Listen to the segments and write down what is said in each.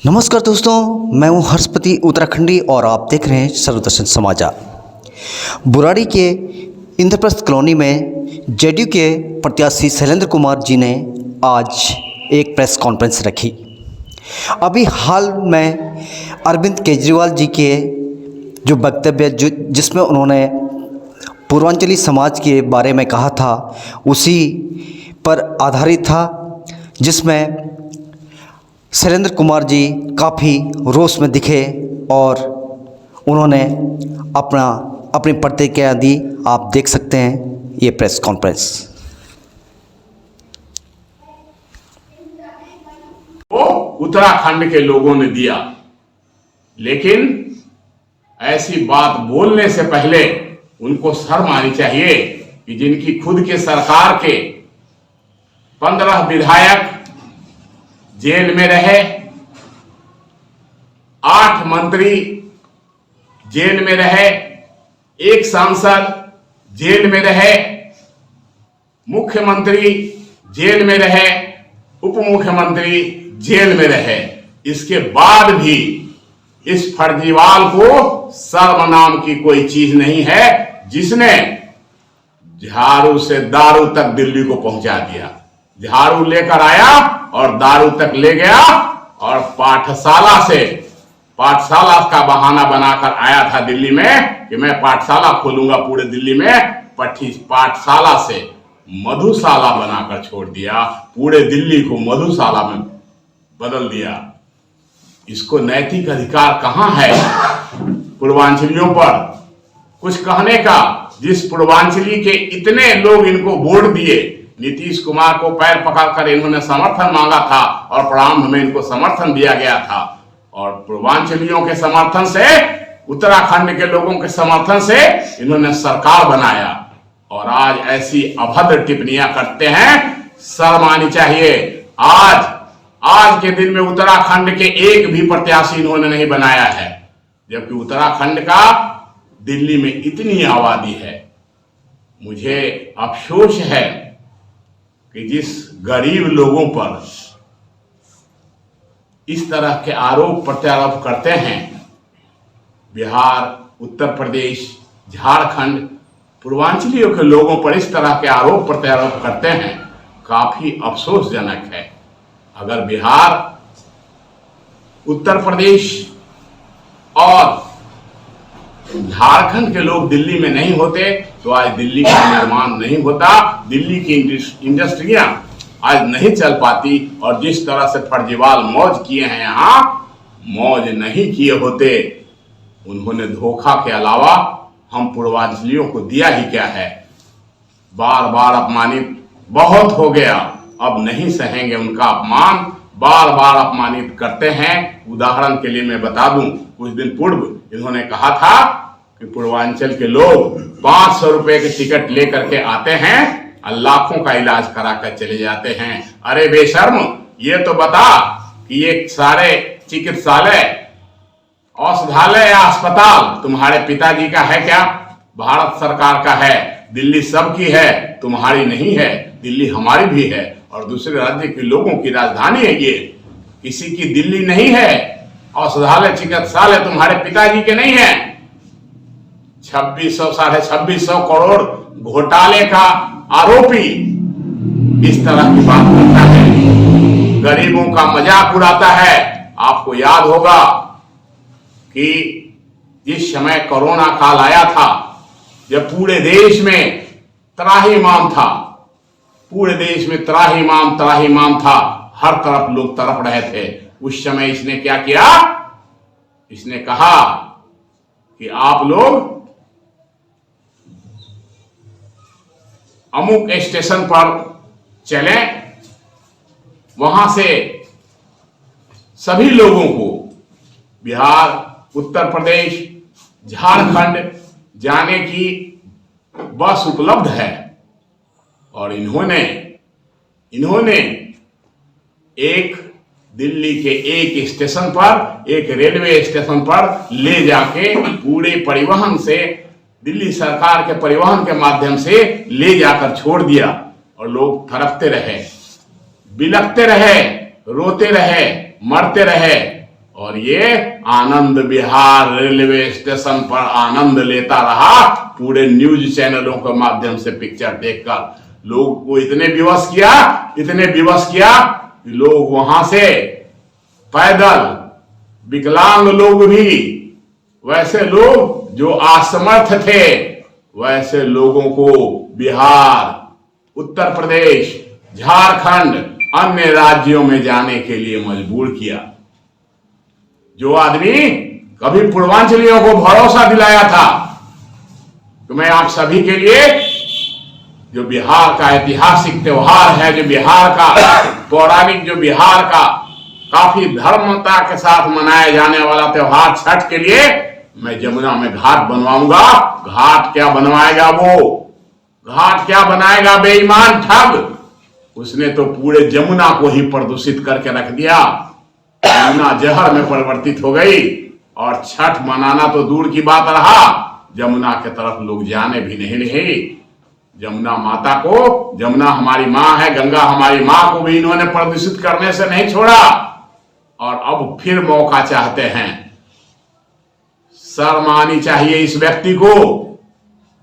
नमस्कार दोस्तों, मैं हूं हर्षपति उत्तराखंडी और आप देख रहे हैं सर्वदर्शन समाचार। बुराड़ी के इंद्रप्रस्थ कॉलोनी में जेडीयू के प्रत्याशी शैलेंद्र कुमार जी ने आज एक प्रेस कॉन्फ्रेंस रखी। अभी हाल में अरविंद केजरीवाल जी के जो वक्तव्य जिसमें उन्होंने पूर्वांचली समाज के बारे में कहा था, उसी पर आधारित था, जिसमें शैलेंद्र कुमार जी काफ़ी रोष में दिखे और उन्होंने अपनी प्रतिक्रिया दी। आप देख सकते हैं ये प्रेस कॉन्फ्रेंस। वो उत्तराखंड के लोगों ने दिया, लेकिन ऐसी बात बोलने से पहले उनको शर्म आनी चाहिए कि जिनकी खुद के सरकार के 15 विधायक जेल में रहे, 8 मंत्री जेल में रहे, 1 सांसद जेल में रहे, मुख्यमंत्री जेल में रहे, उप मुख्यमंत्री जेल में रहे। इसके बाद भी इस फर्जीवाल को शर्म नाम की कोई चीज नहीं है, जिसने झाड़ू से दारू तक दिल्ली को पहुंचा दिया। झाड़ू लेकर आया और दारू तक ले गया, और पाठशाला का बहाना बनाकर आया था दिल्ली में कि मैं पाठशाला खोलूंगा पूरे दिल्ली में। पाठशाला से मधुशाला बनाकर छोड़ दिया, पूरे दिल्ली को मधुशाला में बदल दिया। इसको नैतिक अधिकार कहां है पूर्वांचलियों पर कुछ कहने का, जिस पूर्वांचली के इतने लोग इनको वोट दिए। नीतीश कुमार को पैर पकड़कर इन्होंने समर्थन मांगा था और प्रारंभ में इनको समर्थन दिया गया था, और पूर्वांचलियों के समर्थन से, उत्तराखंड के लोगों के समर्थन से इन्होंने सरकार बनाया, और आज ऐसी अभद्र टिप्पणियां करते हैं। शर्म आनी चाहिए। आज के दिन में उत्तराखंड के एक भी प्रत्याशी इन्होंने नहीं बनाया है, जबकि उत्तराखंड का दिल्ली में इतनी आबादी है। मुझे अफसोस है कि जिस गरीब लोगों पर इस तरह के आरोप प्रत्यारोप करते हैं, बिहार, उत्तर प्रदेश, झारखंड, पूर्वांचलियों के लोगों पर इस तरह के आरोप प्रत्यारोप करते हैं, काफी अफसोसजनक है। अगर बिहार, उत्तर प्रदेश और झारखंड के लोग दिल्ली में नहीं होते तो आज दिल्ली का निर्माण नहीं होता, दिल्ली की इंडस्ट्रियां आज नहीं चल पाती, और जिस तरह से फर्जीवाल मौज किए हैं यहां, मौज नहीं किए होते। उन्होंने धोखा के अलावा हम पूर्वांचलियों को दिया ही क्या है। बार बार अपमानित बहुत हो गया, अब नहीं सहेंगे उनका अपमान। बार बार अपमानित करते हैं। उदाहरण के लिए मैं बता दूं, कुछ दिन पूर्व इन्होंने कहा था कि पूर्वांचल के लोग 500 रुपए के टिकट लेकर के आते हैं और लाखों का इलाज करा कर चले जाते हैं। अरे बेशर्म, ये तो बता कि ये सारे चिकित्सालय, औषधालय या अस्पताल तुम्हारे पिताजी का है क्या? भारत सरकार का है। दिल्ली सबकी है, तुम्हारी नहीं है। दिल्ली हमारी भी है, और दूसरे राज्य के लोगों की राजधानी है ये, किसी की दिल्ली नहीं है। औषधालय, चिकित्सालय तुम्हारे पिताजी के नहीं है। 2600-2650 करोड़ घोटाले का आरोपी इस तरह की बात करता है, गरीबों का मजाक उड़ाता है। आपको याद होगा कि जिस समय कोरोना काल आया था, जब पूरे देश में त्राहिमाम था, पूरे देश में त्राहिमाम था, हर तरफ लोग तड़प रहे थे, उस समय इसने क्या किया? इसने कहा कि आप लोग अमुक स्टेशन पर चलें, वहां से सभी लोगों को बिहार, उत्तर प्रदेश, झारखंड जाने की बस उपलब्ध है। और इन्होंने एक दिल्ली के एक स्टेशन पर, एक रेलवे स्टेशन पर ले जाके पूरे परिवहन से, दिल्ली सरकार के परिवहन के माध्यम से ले जाकर छोड़ दिया, और लोग तड़पते रहे, बिलखते रहे, रोते रहे, मरते रहे। और ये आनंद विहार रेलवे स्टेशन पर आनंद लेता रहा, पूरे न्यूज चैनलों के माध्यम से पिक्चर देखकर लोग को इतने विवश किया कि लोग वहां से पैदल, विकलांग लोग भी, वैसे लोग जो असमर्थ थे, वैसे लोगों को बिहार, उत्तर प्रदेश, झारखंड, अन्य राज्यों में जाने के लिए मजबूर किया। जो आदमी कभी पूर्वांचलियों को भरोसा दिलाया था तो मैं आप सभी के लिए, जो बिहार का ऐतिहासिक त्योहार है, जो बिहार का पौराणिक, जो बिहार का काफी धर्मता के साथ मनाया जाने वाला त्योहार छठ के लिए मैं जमुना में घाट बनवाऊंगा। घाट क्या बनवाएगा वो, घाट क्या बनाएगा बेईमान ठग, उसने तो पूरे जमुना को ही प्रदूषित करके रख दिया। जमुना जहर में परिवर्तित हो गई और छठ मनाना तो दूर की बात रहा, जमुना के तरफ लोग जाने भी नहीं रहे। जमुना माता को, जमुना हमारी माँ है, गंगा हमारी माँ को भी इन्होंने प्रदूषित करने से नहीं छोड़ा और अब फिर मौका चाहते हैं। शर्म आनी चाहिए इस व्यक्ति को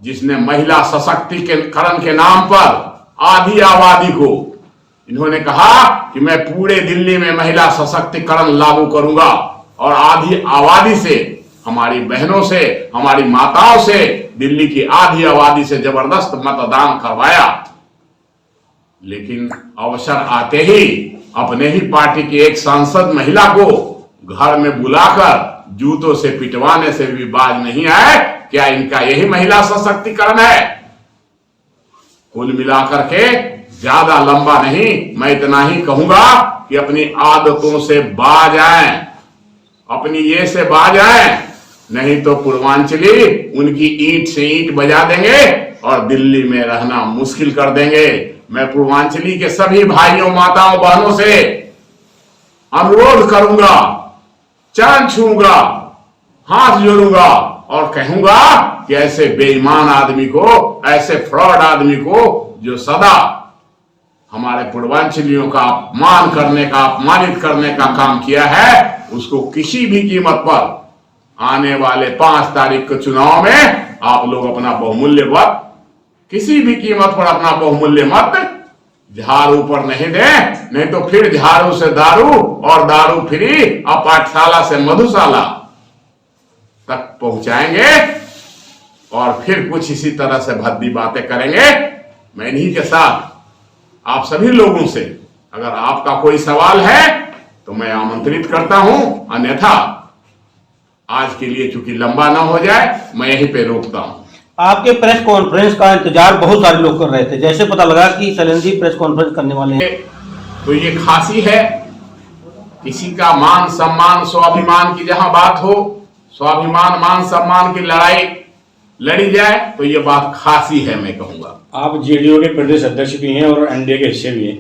जिसने महिला सशक्तिकरण के नाम पर आधी आबादी को, इन्होंने कहा कि मैं पूरे दिल्ली में महिला सशक्तिकरण लागू करूंगा और आधी आबादी से, हमारी बहनों से, हमारी माताओं से, दिल्ली की आधी आबादी से जबरदस्त मतदान करवाया। लेकिन अवसर आते ही अपने ही पार्टी की एक सांसद महिला को घर में बुलाकर जूतों से पिटवाने से भी बाज नहीं आए। क्या इनका यही महिला सशक्तिकरण है? कुल मिलाकर के ज्यादा लंबा नहीं, मैं इतना ही कहूंगा कि अपनी आदतों से बाज आए, अपनी ये से बाज आए, नहीं तो पूर्वांचली उनकी ईंट से ईंट बजा देंगे और दिल्ली में रहना मुश्किल कर देंगे। मैं पूर्वांचली के सभी भाइयों, माताओं, बहनों से अनुरोध करूंगा, चरण छूंगा, हाथ जोड़ूंगा और कहूंगा कि ऐसे बेईमान आदमी को, ऐसे फ्रॉड आदमी को, जो सदा हमारे पूर्वांचलियों का अपमान करने का, अपमानित करने का काम किया है, उसको किसी भी कीमत पर आने वाले 5 तारीख के चुनाव में आप लोग अपना बहुमूल्य मत, किसी भी कीमत पर अपना बहुमूल्य मत झाड़ू पर नहीं दे, नहीं तो फिर झाड़ू से दारू और दारू फ्री और पाठशाला से मधुशाला तक पहुंचाएंगे और फिर कुछ इसी तरह से भद्दी बातें करेंगे। मैं इन्हीं के साथ आप सभी लोगों से, अगर आपका कोई सवाल है तो मैं आमंत्रित करता हूं, अन्यथा आज के लिए चूंकि लंबा ना हो जाए मैं यहीं पे रोकता हूं। आपके प्रेस कॉन्फ्रेंस का इंतजार बहुत सारे लोग कर रहे थे, जैसे पता लगा कि शैलेंद्र जी प्रेस कॉन्फ्रेंस करने वाले हैं, तो ये खासी है। किसी का मान सम्मान, स्वाभिमान की जहां बात हो, स्वाभिमान मान सम्मान की लड़ाई लड़ी जाए तो ये बात खासी है, मैं कहूंगा। आप जेडीयू के प्रदेश अध्यक्ष भी हैं और एनडीए के हिस्से भी हैं,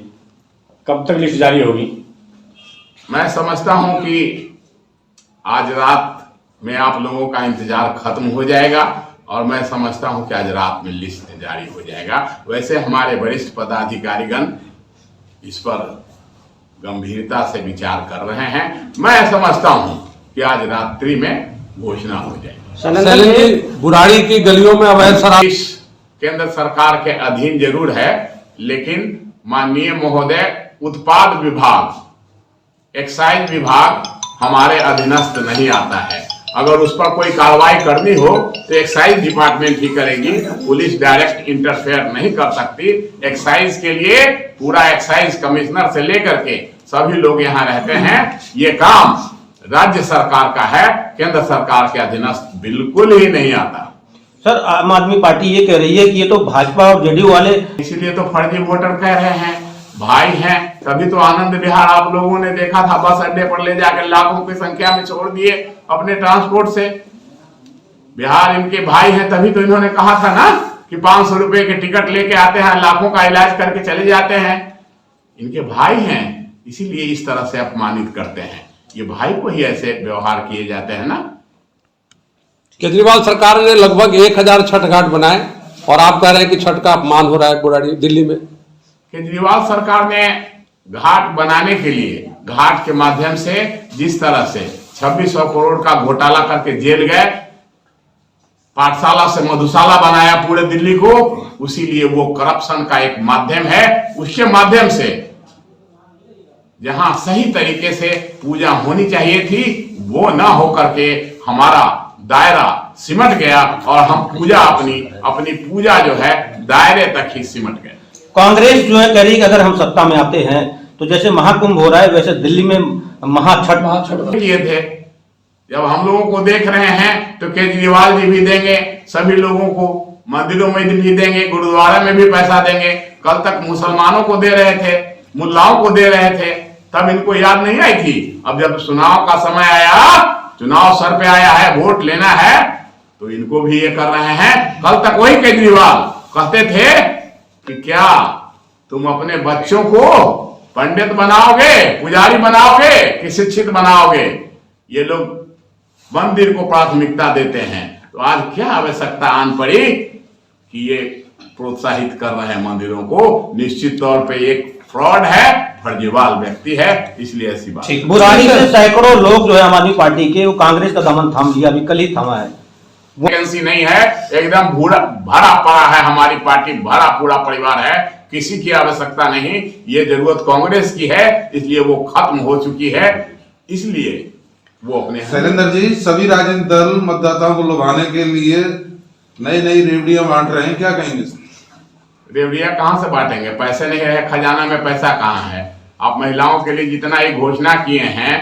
कब तक लिस्ट जारी होगी? मैं समझता हूं कि आज रात में आप लोगों का इंतजार खत्म हो जाएगा और मैं समझता हूं कि आज रात में लिस्ट जारी हो जाएगा। वैसे हमारे वरिष्ठ पदाधिकारीगण इस पर गंभीरता से विचार कर रहे हैं। मैं समझता हूं कि आज रात्रि में घोषणा हो जाएगी। बुराड़ी की गलियों में अवैध शराब केंद्र सरकार के अधीन जरूर है, लेकिन माननीय महोदय उत्पाद विभाग, एक्साइज विभाग हमारे अधीनस्थ नहीं आता है। अगर उस पर कोई कार्रवाई करनी हो तो एक्साइज डिपार्टमेंट ही करेगी, पुलिस डायरेक्ट इंटरफेयर नहीं कर सकती। एक्साइज के लिए पूरा एक्साइज कमिश्नर से लेकर के सभी लोग यहाँ रहते हैं। ये काम राज्य सरकार का है, केंद्र सरकार के अधीनस्थ बिल्कुल ही नहीं आता। सर आम आदमी पार्टी ये कह रही है कि ये तो भाजपा और जेडीयू वाले, इसीलिए तो फर्जी वोटर कह रहे हैं, भाई हैं। तभी तो आनंद विहार आप लोगों ने देखा था, बस अड्डे पर ले जाकर लाखों की संख्या में छोड़ दिए अपने ट्रांसपोर्ट से। बिहार इनके भाई हैं, तभी तो इन्होंने कहा था ना कि 500 रुपए के टिकट लेके आते हैं, लाखों का इलाज करके चले जाते हैं। इनके भाई हैं, इसीलिए इस तरह से अपमानित करते हैं। ये भाई को ही ऐसे व्यवहार किए जाते हैं ना। केजरीवाल सरकार ने लगभग 1000 छठ घाट बनाए और आप कह रहे हैं कि छठ का अपमान हो रहा है बुराड़ी दिल्ली में। केजरीवाल सरकार ने घाट बनाने के लिए, घाट के माध्यम से जिस तरह से 2600 करोड़ का घोटाला करके जेल गए, पाठशाला से मधुशाला बनाया पूरे दिल्ली को। उसी लिए वो करप्शन का एक माध्यम है, उसके माध्यम से जहां सही तरीके से पूजा होनी चाहिए थी वो ना होकर के हमारा दायरा सिमट गया और हम पूजा अपनी पूजा जो है दायरे तक ही सिमट गए। कांग्रेस जो है कह रही कि अगर हम सत्ता में आते हैं तो जैसे महाकुंभ हो रहा है वैसे दिल्ली में महाछठ किए थे। जब हम लोगों को देख रहे हैं तो केजरीवाल जी भी देंगे, सभी लोगों को मंदिरों में भी देंगे, गुरुद्वारा में भी पैसा देंगे। कल तक मुसलमानों को दे रहे थे, मुल्लाओं को दे रहे थे, तब इनको याद नहीं आई थी। अब जब चुनाव का समय आया, चुनाव सर पे आया है, वोट लेना है, तो इनको भी ये कर रहे हैं। कल तक वही केजरीवाल कहते थे कि क्या तुम अपने बच्चों को पंडित बनाओगे, पुजारी बनाओगे कि शिक्षित बनाओगे? ये लोग मंदिर को प्राथमिकता देते हैं। तो आज क्या आवश्यकता आन पड़ी कि ये प्रोत्साहित कर रहे हैं मंदिरों को? निश्चित तौर पे एक फ्रॉड है, फर्जीवाल व्यक्ति है, इसलिए ऐसी बात। बुराड़ी से सैकड़ों लोग जो है आम आदमी पार्टी के वो कांग्रेस का दमन थाम लिया, अभी कल ही थामा है। वैकेंसी नहीं है, एकदम भरा पड़ा है, हमारी पार्टी भरा पूरा परिवार है, किसी की आवश्यकता नहीं। ये जरूरत कांग्रेस की है, इसलिए वो खत्म हो चुकी है, इसलिए वो अपने शैलेंद्र जी, सभी राजनीतिक दल मतदाताओं को लुभाने के लिए नई रेवड़ियां बांट रहे हैं, क्या कहेंगे? रेवड़िया कहां से बांटेंगे? पैसे नहीं है, खजाना में पैसा कहां है? आप महिलाओं के लिए जितना ही घोषणा किए हैं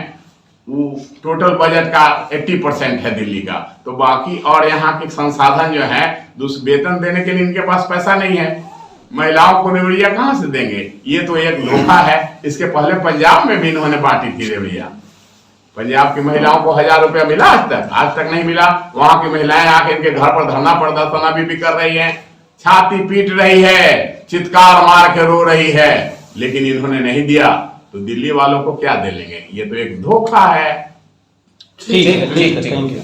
वो टोटल बजट का 80% है दिल्ली का, तो बाकी और यहाँ के संसाधन जो है वेतन देने के लिए इनके पास पैसा नहीं है। महिलाओं को रेवड़िया कहां से देंगे? ये तो एक धोखा है। इसके पहले पंजाब में भी इन्होंने बांटी थी रेवड़िया। पंजाब की महिलाओं को 1000 रुपया मिला आज तक नहीं मिला। वहां की महिलाएं आके इनके घर पर धरना प्रदर्शन अभी भी कर रही है, छाती पीट रही है, चित्कार मार के रो रही है, लेकिन इन्होंने नहीं दिया। तो दिल्ली वालों को क्या दे लेंगे? ये तो एक धोखा है। ठीक है, थैंक यू।